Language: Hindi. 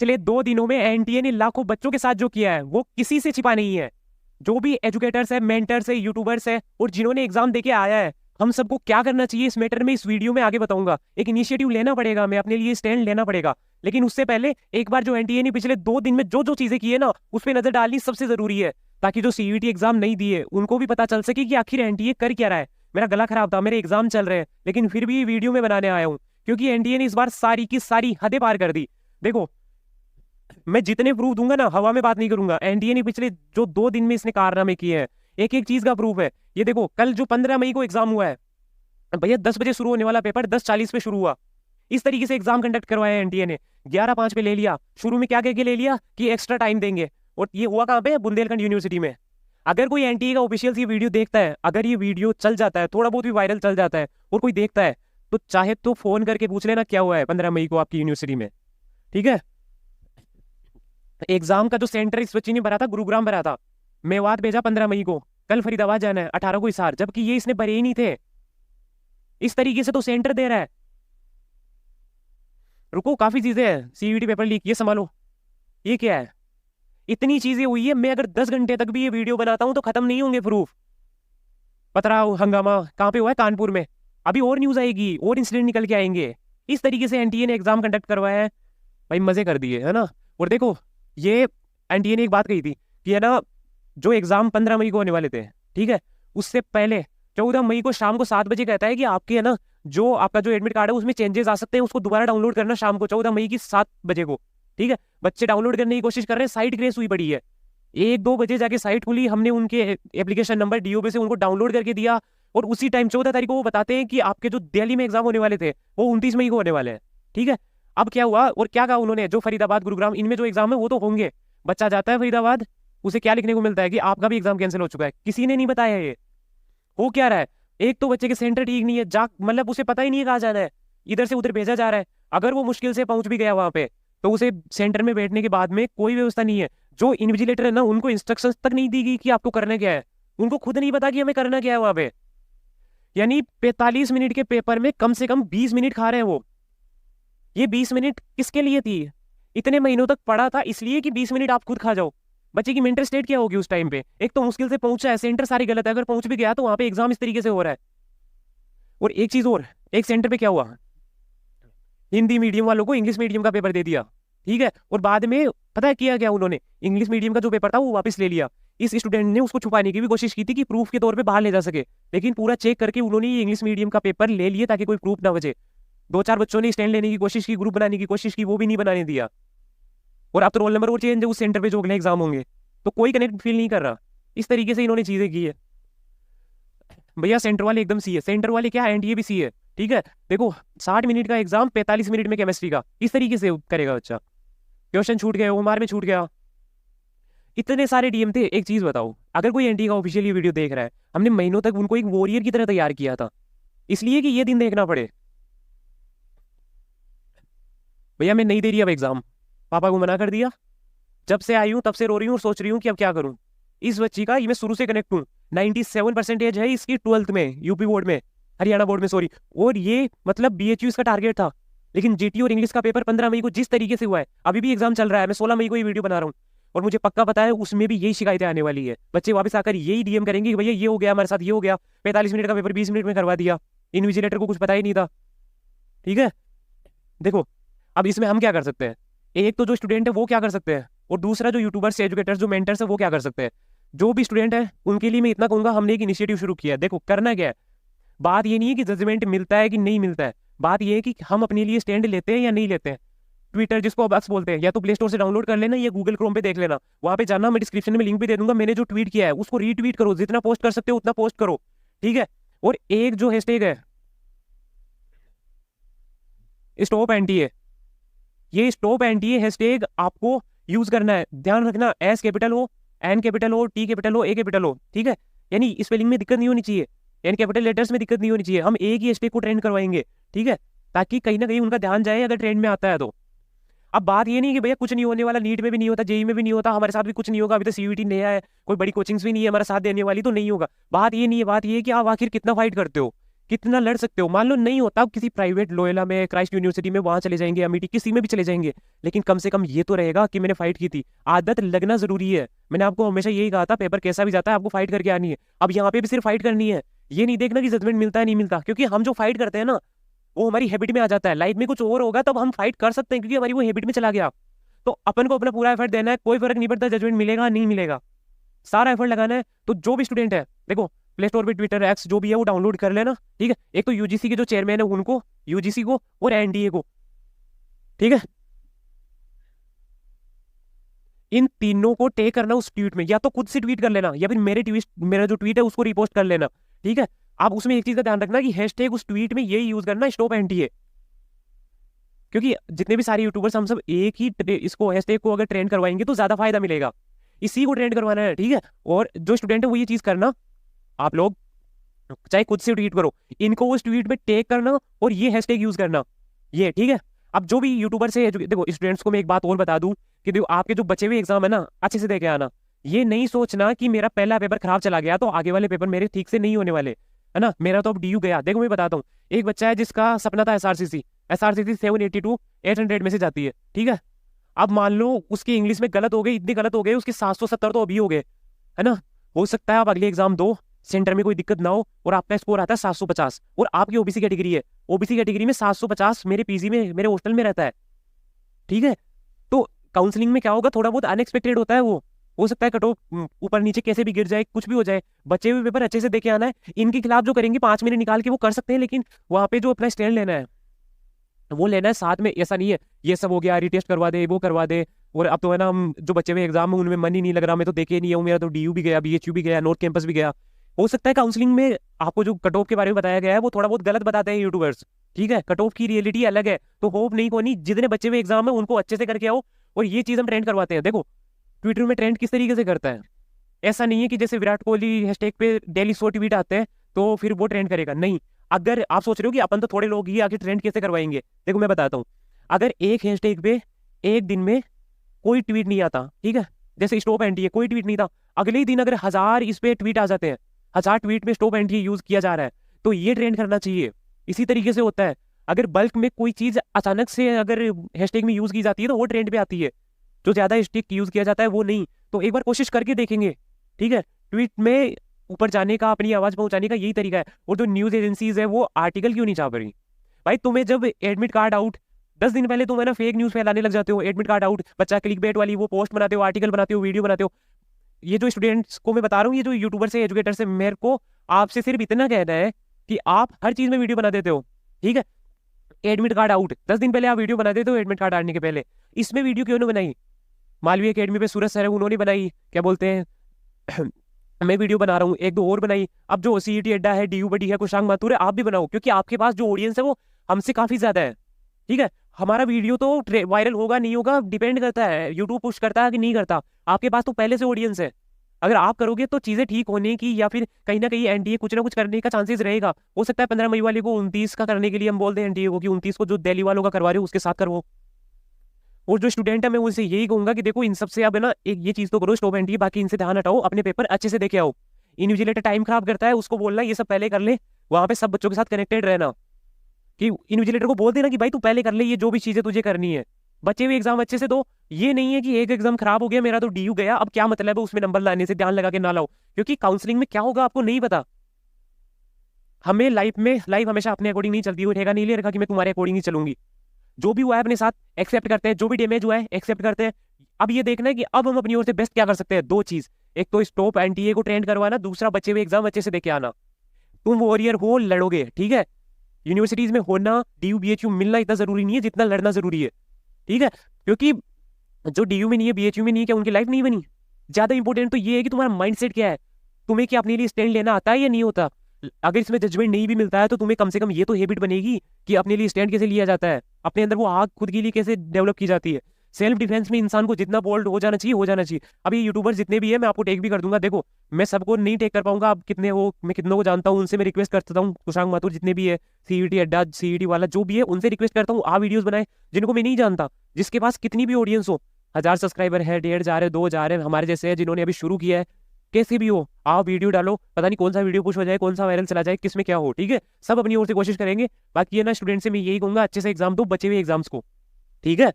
पिछले 2 दिनों में एनटीए ने लाखों बच्चों के साथ जो किया है वो किसी से छिपा नहीं है। जो भी एजुकेटर्स है, मेंटर्स है, यूट्यूबर्स है और जिन्होंने एग्जाम देके आया है, हम सबको क्या करना चाहिए इस मैटर में इस वीडियो में आगे बताऊंगा। एक इनिशिएटिव लेना पड़ेगा, मैं अपने लिए स्टैंड लेना पड़ेगा। लेकिन उससे पहले एक बार जो एनटीए ने पिछले 2 दिन में जो जो चीजें की है ना, उस पर नजर डालनी सबसे जरूरी है, ताकि जो सीयूईटी एग्जाम नहीं दिए उनको भी पता चल सके कि आखिर एनटीए कर क्या रहा है। मेरा गला खराब था, मेरे एग्जाम चल रहे हैं, लेकिन फिर भी ये वीडियो में बनाने आया हूँ क्योंकि एनटीए ने इस बार सारी की सारी हदें पार कर दी। देखो, मैं जितने प्रूफ दूंगा ना, हवा में बात नहीं करूंगा। एनडीए ने पिछले जो 2 दिन में इसने कारनामे किए हैं, एक एक चीज का प्रूफ है। ये देखो, कल जो 15 मई को एग्जाम हुआ है भैया, 10 बजे शुरू होने वाला पेपर 10:40 पे शुरू हुआ। इस तरीके से एग्जाम कंडक्ट करवाया एनडीए ने। 11:05 पे ले लिया। शुरू में क्या कह के ले लिया कि एक्स्ट्रा टाइम देंगे, और ये हुआ कहाँ पे? बुंदेलखंड यूनिवर्सिटी में। अगर कोई एनटीए का ऑफिशियल ये वीडियो देखता है, अगर ये वीडियो चल जाता है, थोड़ा बहुत भी वायरल चल जाता है और कोई देखता है, तो चाहे तो फोन करके पूछ लेना क्या हुआ है 15 मई को आपकी यूनिवर्सिटी में। ठीक है? एग्जाम का जो सेंटर इस बच्ची ने भरा था, गुरुग्राम भरा था। मेवात भेजा 15 मई को, कल फरीदाबाद जाना है 18 को हिसार, जबकि ये इसने भरे ही नहीं थे। इस तरीके से तो सेंटर दे रहा है। रुको, काफी चीजें हैं। सीयूईटी पेपर लीक, ये संभालो। ये क्या है? इतनी चीजें हुई है, मैं अगर 10 घंटे तक भी ये वीडियो बनाता हूं तो खत्म नहीं होंगे प्रूफ। पथराव हंगामा कहां पे हुआ है? कानपुर में। अभी और न्यूज आएगी, और इंसिडेंट निकल के आएंगे। इस तरीके से एनटीए ने एग्जाम कंडक्ट करवाया है भाई, मजे कर दिए है ना। और देखो, ये एनटीए ने एक बात कही थी कि है ना, जो एग्जाम 15 मई को होने वाले थे, ठीक है, उससे पहले 14 मई को शाम को 7 बजे कहता है कि आपके है ना, जो आपका जो एडमिट कार्ड है उसमें चेंजेस आ सकते हैं, उसको दोबारा डाउनलोड करना शाम को 14 मई की 7 बजे को। ठीक है, बच्चे डाउनलोड करने की कोशिश कर रहे हैं, साइट ग्रेस हुई पड़ी है। 1-2 बजे जाके साइट खुली, हमने उनके एप्लीकेशन नंबर डीओबी से उनको डाउनलोड करके दिया, और उसी टाइम 14 तारीख को वो बताते हैं कि आपके जो दिल्ली में एग्जाम होने वाले थे वो 29 मई को होने वाले हैं। ठीक है, अब क्या हुआ और क्या कहा उन्होंने? जो फरीदाबाद, गुरुग्राम, इनमें जो एग्जाम है वो तो होंगे। बच्चा जाता है फरीदाबाद, उसे क्या लिखने को मिलता है कि आपका भी एग्जाम कैंसिल हो चुका है। किसी ने नहीं बताया ये हो क्या रहा है। एक तो बच्चे के सेंटर ठीक नहीं है, जा मतलब उसे पता ही नहीं है कहाँ जाना है, इधर से उधर भेजा जा रहा है। अगर वो मुश्किल से पहुंच भी गया वहां पे, तो उसे सेंटर में बैठने के बाद में कोई व्यवस्था नहीं है। जो इन्विजिलेटर है ना, उनको इंस्ट्रक्शंस तक नहीं दी गई कि आपको करना क्या है। उनको खुद नहीं पता कि हमें करना क्या है वहां पे। यानी 45 मिनट के पेपर में कम से कम 20 मिनट खा रहे हैं वो। ये 20 मिनट किसके लिए थी? इतने महीनों तक पढ़ा था इसलिए कि 20 मिनट आप खुद खा जाओ। बच्चे की मेंटल स्टेट क्या होगी उस टाइम पे? एक तो मुश्किल से पहुंचा है, सेंटर सारी गलत है, अगर पहुंच भी गया तो वहां पे एग्जाम इस तरीके से हो रहा है। और एक चीज और, एक सेंटर पे क्या हुआ, हिंदी मीडियम वालों को इंग्लिश मीडियम का पेपर दे दिया। ठीक है, और बाद में पता है किया क्या उन्होंने? इंग्लिश मीडियम का जो पेपर था वो वापस ले लिया। इस स्टूडेंट ने उसको छुपाने की भी कोशिश की थी कि प्रूफ के तौर पे बाहर ले जा सके, लेकिन पूरा चेक करके उन्होंने ये इंग्लिश मीडियम का पेपर ले लिया ताकि कोई प्रूफ ना बचे। 2-4 बच्चों ने स्टैंड लेने की कोशिश की, ग्रुप बनाने की कोशिश की, वो भी नहीं बनाने दिया। और अब तो रोल नंबर और चेंज है उस सेंटर पे जो अगले एग्जाम होंगे, तो कोई कनेक्ट फील नहीं कर रहा। इस तरीके से इन्होंने चीजें की है भैया। सेंटर वाले एकदम सी है, सेंटर वाले क्या, एनडीए भी सी है। ठीक है, देखो 60 मिनट का एग्जाम 45 मिनट में केमिस्ट्री का, इस तरीके से करेगा बच्चा। क्वेश्चन छूट गया, ओमार में छूट गया, इतने सारे डीएम थे। एक चीज बताओ, अगर कोई एनडीए का ऑफिशियल ये वीडियो देख रहा है, हमने महीनों तक उनको एक वॉरियर की तरह तैयार किया था, इसलिए कि ये दिन देखना पड़े। भैया मैं नहीं दे रही अब एग्जाम, पापा को मना कर दिया। जब से आई हूं तब से रो रही हूँ और सोच रही हूँ कि अब क्या करूं। इस बच्ची का ये मैं शुरू से कनेक्ट हूँ। 97% है इसकी 12th में, यूपी बोर्ड में, हरियाणा बोर्ड में सॉरी। और ये मतलब बीएचयू इसका टारगेट था। लेकिन जीटी और इंग्लिश का पेपर 15 मई को जिस तरीके से हुआ है, अभी भी एग्जाम चल रहा है, मैं 16 मई को ये वीडियो बना रहा हूँ, और मुझे पक्का पता है उसमें भी यही शिकायतें आने वाली है। बच्चे वापस आकर यही डीएम करेंगे कि भैया ये हो गया हमारे साथ, ये हो गया, 45 मिनट का पेपर 20 मिनट में करवा दिया, इन्विजिलेटर को कुछ पता ही नहीं था। ठीक है, देखो अब इसमें हम क्या कर सकते हैं? एक तो जो स्टूडेंट है वो क्या कर सकते हैं, और दूसरा जो यूट्यूबर्स, एजुकेटर्स, जो मेंटर्स है वो क्या कर सकते हैं। जो भी स्टूडेंट है उनके लिए मैं इतना कहूंगा, हमने एक इनिशिएटिव शुरू किया है। देखो करना क्या है, बात ये नहीं है कि जजमेंट मिलता है कि नहीं मिलता है, बात ये है कि हम अपने लिए स्टैंड लेते हैं या नहीं लेते हैं। ट्विटर जिसको बक्स बोलते हैं, या तो प्ले स्टोर से डाउनलोड कर लेना या गूगल क्रोम पे देख लेना, वहां पे जाना, मैं डिस्क्रिप्शन में लिंक भी दे दूंगा। मैंने जो ट्वीट किया है उसको रीट्वीट करो, जितना पोस्ट कर सकते हो उतना पोस्ट करो। ठीक है, और एक जो हैशटैग है स्टॉप एनटीए, ये स्टॉप एनटीए हैशटैग आपको यूज करना है। ध्यान रखना, एस कैपिटल हो, एन कैपिटल हो, टी कैपिटल हो, ए कैपिटल हो। ठीक है, यानी स्पेलिंग में दिक्कत नहीं होनी चाहिए, एन कैपिटल लेटर्स में दिक्कत नहीं होनी चाहिए। हम एक ही हैशटैग को ट्रेंड करवाएंगे, ठीक है, ताकि कहीं ना कहीं उनका ध्यान जाए अगर ट्रेंड में आता है तो। अब बात ये नहीं कि भैया कुछ नहीं होने वाला, नीट में भी नहीं होता, जेई में भी नहीं होता, हमारे साथ भी कुछ नहीं होगा, अभी तो सीयूईटी नया है, कोई बड़ी कोचिंग्स भी नहीं है हमारे साथ देने वाली, तो नहीं होगा। बात ये नहीं है, बात ये है कि आप आखिर कितना फाइट करते हो, कितना लड़ सकते हो? मान लो नहीं होता, आप किसी प्राइवेट लोयला में, क्राइस्ट यूनिवर्सिटी में वहां चले जाएंगे, एमईटी किसी में भी चले जाएंगे, लेकिन कम से कम ये तो रहेगा कि मैंने फाइट की थी। आदत लगना जरूरी है। मैंने आपको हमेशा यही कहा था, पेपर कैसा भी जाता है आपको फाइट करके आनी है। अब यहाँ पे भी सिर्फ फाइट करनी है, ये नहीं देखना कि जजमेंट मिलता है नहीं मिलता, क्योंकि हम जो फाइट करते हैं ना वो हमारी हैबिट में आ जाता है। लाइफ में कुछ और होगा तब हम फाइट कर सकते हैं, क्योंकि हमारी वो हैबिट में चला गया। तो अपन को अपना पूरा एफर्ट देना है, कोई फर्क नहीं पड़ता जजमेंट मिलेगा नहीं मिलेगा, सारा एफर्ट लगाना है। तो जो भी स्टूडेंट है, देखो प्ले स्टोर पे ट्विटर एक्स जो भी है वो डाउनलोड कर लेना, ठीक है। एक तो यूजीसी के जो चेयरमैन है उनको, यूजीसी को और एनडीए को, ठीक है, इन तीनों को टेक करना उस ट्वीट में, या तो खुद से ट्वीट कर लेना या फिर मेरा जो ट्वीट है उसको रिपोस्ट कर लेना, ठीक है। आप उसमें एक चीज का ध्यान रखना कि हैशटैग उस ट्वीट में यही यूज करना, स्टॉप एनडीए, क्योंकि जितने भी सारे यूट्यूबर्स हम सब एक ही इसको हैशटैग को अगर ट्रेंड करवाएंगे तो ज्यादा फायदा मिलेगा, इसी को ट्रेंड करवाना है, ठीक है। और जो स्टूडेंट है वो ये चीज करना, आप लोग चाहे खुद से ट्वीट करो, इनको उस ट्वीट में टैग करना और ये हैशटैग यूज करना, ये ठीक है। अब जो भी यूट्यूबर से देखो, स्टूडेंट्स को मैं एक बात और बता दूं कि देखो आपके जो बचे हुए एग्जाम है ना अच्छे से देके आना। ये नहीं सोचना कि मेरा पहला पेपर खराब चला गया तो आगे वाले पेपर मेरे ठीक से नहीं होने वाले, है ना। मेरा तो अब डीयू गया। देखो मैं बताता हूँ, एक बच्चा है जिसका सपना था एसआरसीसी 782 800 में से जाती है, ठीक है। अब मान लो उसकी इंग्लिश में गलत हो गई, इतनी गलत हो गई उसके 770 तो अभी हो गए, है ना। हो सकता है आप अगले एग्जाम दो, सेंटर में कोई दिक्कत ना हो और आपका स्कोर आता है 750 और आपकी ओबीसी कैटेगरी है, ओबीसी कैटेगरी में 750 मेरे पीजी में, मेरे हॉस्टल में रहता है, ठीक है। तो काउंसलिंग में क्या होगा, थोड़ा बहुत अनएक्सपेक्टेड होता है, वो हो सकता है कट ऑफ ऊपर नीचे कैसे भी गिर जाए, कुछ भी हो जाए। बचे हुए पेपर अच्छे से देके आना है। इनके खिलाफ जो करेंगे 5 महीने निकाल के वो कर सकते हैं, लेकिन वहां पे जो अपना स्टैंड लेना है वो लेना है साथ में। ऐसा नहीं है ये सब हो गया रिटेस्ट करवा दे वो करवा दे, और अब तो है ना हम जो बच्चे हुए एग्जाम में उनमें मन ही नहीं लग रहा, मैं तो देखे नहीं हूँ, मेरा तो डीयू भी गया, बीएचयू भी गया, नॉर्थ कैंपस भी गया। हो सकता है काउंसलिंग में आपको जो कट ऑफ के बारे में बताया गया है वो थोड़ा बहुत गलत बताते हैं यूट्यूबर्स, ठीक है। कट ऑफ की रियलिटी अलग है, तो होप नहीं कोई नहीं, जितने बच्चे हुए एग्जाम है उनको अच्छे से करके आओ। और ये चीज हम ट्रेंड करवाते हैं। देखो ट्विटर में ट्रेंड किस तरीके से करता है, ऐसा नहीं है कि जैसे विराट कोहली हैशटैग पे डेली 100 ट्वीट आते हैं तो फिर वो ट्रेंड करेगा, नहीं। अगर आप सोच रहे हो कि अपन तो थोड़े लोग ही आगे ट्रेंड कैसे करवाएंगे, देखो मैं बताता हूँ। अगर एक हैशटैग पे एक दिन में कोई ट्वीट नहीं आता, ठीक है, जैसे स्टॉप एनटीए कोई ट्वीट नहीं था, अगले ही दिन अगर 1000 इस पे ट्वीट आ जाते हैं, 1000 ट्वीट में स्टॉप एनटीए यूज किया जा रहा है, तो ये ट्रेंड करना चाहिए। इसी तरीके से होता है, अगर बल्क में कोई चीज अचानक से अगर हैशटैग में यूज की जाती है तो वो ट्रेंड पे आती है, जो ज्यादा हैशटैग यूज किया जाता है वो नहीं। तो एक बार कोशिश करके देखेंगे, ठीक है। ट्वीट में ऊपर जाने का, अपनी आवाज पहुंचाने का यही तरीका है। और जो न्यूज एजेंसीज है वो आर्टिकल क्यों नहीं छाप रही भाई? तुम्हें जब एडमिट कार्ड आउट 10 दिन पहले तुम है ना फेक न्यूज फैलाने लग जाते हो, एडमिट कार्ड आउट, बच्चा क्लिक बेट वाली वो पोस्ट बनाते हो, आर्टिकल बनाते हो, वीडियो बनाते हो। ये जो स्टूडेंट्स को मैं बता रहा हूँ, ये जो यूट्यूबर से एजुकेटर से, मेरे को आपसे सिर्फ इतना कहना है कि आप हर चीज में वीडियो बना देते हो, ठीक है। एडमिट कार्ड आउट 10 दिन पहले आप वीडियो बना देते हो, एडमिट कार्ड आने के पहले। इसमें वीडियो क्यों नहीं बनाई? मालवीय अकेडमी पे सूरज सर है उन्होंने बनाई, क्या बोलते हैं मैं वीडियो बना रहा हूँ, एक दो और बनाई। अब जो सीईटी अड्डा है, डीयू बडी है, कुशांग माथुर है, आप भी बनाओ, क्योंकि आपके पास जो ऑडियंस है वो हमसे काफी ज्यादा है, ठीक है। हमारा वीडियो तो वायरल होगा नहीं होगा डिपेंड करता है, यूट्यूब पुश करता है कि नहीं करता। आपके पास तो पहले से ऑडियंस है, अगर आप करोगे तो चीजें ठीक होने की या फिर कहीं ना कहीं एनडीए कुछ ना कुछ करने का चांसेस रहेगा। हो सकता है 15 मई वाले को 29 का करने के लिए हम बोल दें एनडीए को कि 29 को जो दिल्ली वालों का करवा रहे हो उसके साथ करो। और जो स्टूडेंट है मैं उनसे यही कहूंगा कि देखो इन सबसे अब है ना एक ये चीज तो करो स्टॉप एनडीए, बाकी इनसे ध्यान हटाओ, अपने पेपर अच्छे से देखे आओ। इन्विजिलेटर टाइम खराब करता है, उसको बोलना ये सब पहले कर ले, वहां पे सब बच्चों के साथ कनेक्टेड रहना, कि इन्विजिलेटर को बोल देना कि भाई तू पहले कर ले ये जो भी चीजें तुझे करनी है, बच्चे हुए एग्जाम अच्छे से दो। ये नहीं है कि एक एग्जाम खराब हो गया मेरा तो डीयू गया, अब क्या मतलब है उसमें नंबर लाने से, ध्यान लगा के ना लाओ, क्योंकि काउंसलिंग में क्या होगा आपको नहीं पता। हमें लाइफ हमेशा अपने अकॉर्डिंग नहीं चलती, हुई ठेका नहीं ले रखा कि मैं तुम्हारे अकॉर्डिंग ही चलूंगी। जो भी हुआ है अपने साथ एक्सेप्ट करते हैं, जो भी डैमेज हुआ है एक्सेप्ट करते हैं। अब ये देखना है कि अब हम अपनी ओर से बेस्ट क्या कर सकते हैं। दो चीज, एक तो स्टॉप एनटीए को ट्रेंड करवाना, दूसरा बच्चे हुए एग्जाम अच्छे से देके आना। तुम वॉरियर हो, लड़ोगे, ठीक है। यूनिवर्सिटीज में होना, डीयू बीएचयू मिलना इतना जरूरी नहीं है जितना लड़ना जरूरी है, ठीक है। क्योंकि जो डीयू में नहीं है, बीएचयू में नहीं है, क्या उनकी लाइफ नहीं बनी? ज्यादा इंपॉर्टेंट तो ये है कि तुम्हारा माइंडसेट क्या है, तुम्हें क्या अपने लिए स्टैंड लेना आता है या नहीं होता। अगर इसमें जजमेंट नहीं भी मिलता है तो तुम्हें कम से कम ये तो हैबिट बनेगी कि अपने लिए स्टैंड कैसे लिया जाता है, अपने अंदर वो आग खुद के लिए कैसे डेवलप की जाती है। सेल्फ डिफेंस में इंसान को जितना बोल्ड हो जाना चाहिए हो जाना चाहिए। अब ये यूट्यूबर जितने भी है मैं आपको टेक भी कर दूंगा, देखो मैं सबको नहीं टेक कर पाऊंगा, आप कितने हो, मैं कितनों को जानता हूँ, उनसे मैं रिक्वेस्ट करता हूँ, कुशांग माथुर जितने भी है, सीईटी अड्डा, सीईटी वाला जो भी है, उनसे रिक्वेस्ट करता हूँ आप वीडियोस बनाए, जिनको मैं नहीं जानता, जिसके पास कितनी भी ऑडियंस हो, 1000 सब्सक्राइबर है, 1.5 हजार है, 2 हजार है, हमारे जैसे है जिन्होंने अभी शुरू किया है, कैसे भी हो आप वीडियो डालो, पता नहीं कौन सा वीडियो पुश हो जाए, कौन सा वायरल चला जाए, किसमें क्या हो, ठीक है। सब अपनी ओर से कोशिश करेंगे। बाकी है ना स्टूडेंट से मैं यही कहूंगा, अच्छे से एग्जाम दो बचे हुए एग्जाम्स को, ठीक है।